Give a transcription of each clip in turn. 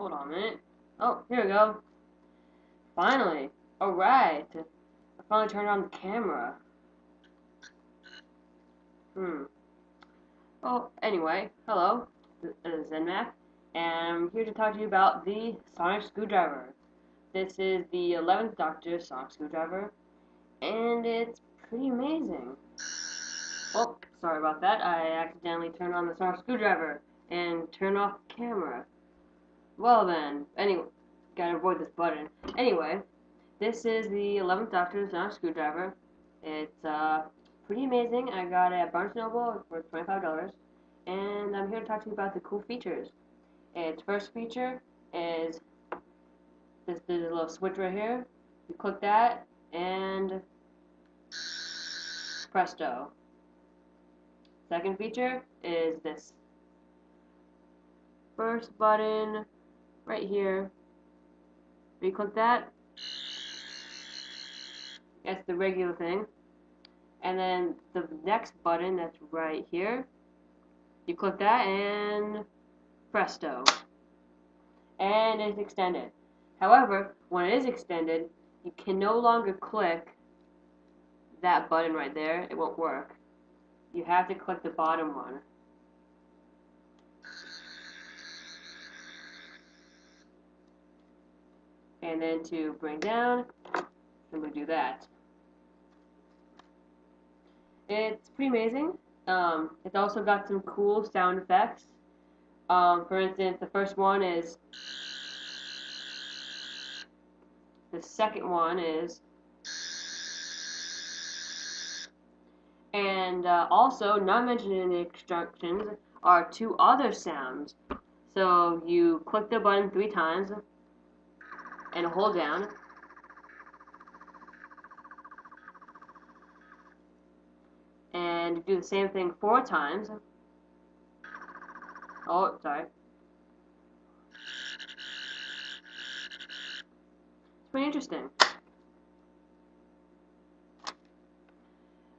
Hold on a minute. Oh, here we go. Finally. Alright. I finally turned on the camera. Well, anyway, hello. This is ZenMac, and I'm here to talk to you about the Sonic Screwdriver. This is the 11th Doctor Sonic Screwdriver, and it's pretty amazing. Oh, sorry about that. I accidentally turned on the Sonic Screwdriver and turned off the camera. Well then, anyway, gotta avoid this button. Anyway, this is the 11th Doctor Sonic Screwdriver. It's pretty amazing. I got it at Barnes & Noble for $25, and I'm here to talk to you about the cool features. Its first feature is this. There's a little switch right here. You click that, and presto. Second feature is this first button right here. You click that, that's the regular thing. And then the next button that's right here, you click that and presto. And it's extended. However, when it is extended, you can no longer click that button right there. It won't work. You have to click the bottom one. And then to bring down, simply do that. It's pretty amazing. It's also got some cool sound effects. For instance, the first one is, the second one is, and also, not mentioned in the instructions, are two other sounds. So you click the button 3 times and hold down. And do the same thing 4 times. Oh, sorry. It's pretty interesting.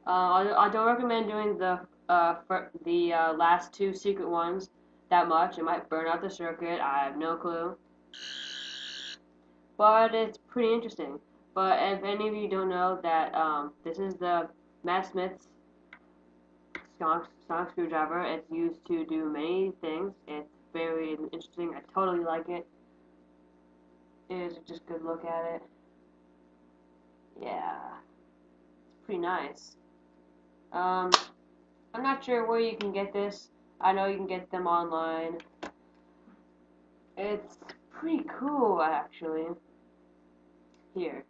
I don't recommend doing the last 2 secret ones that much. It might burn out the circuit. I have no clue. But it's pretty interesting. But if any of you don't know that this is the Matt Smith's Sonic Screwdriver. It's used to do many things. It's very interesting. I totally like it. It's just a good look at it. Yeah, it's pretty nice. I'm not sure where you can get this. I know you can get them online. It's pretty cool, actually. Here,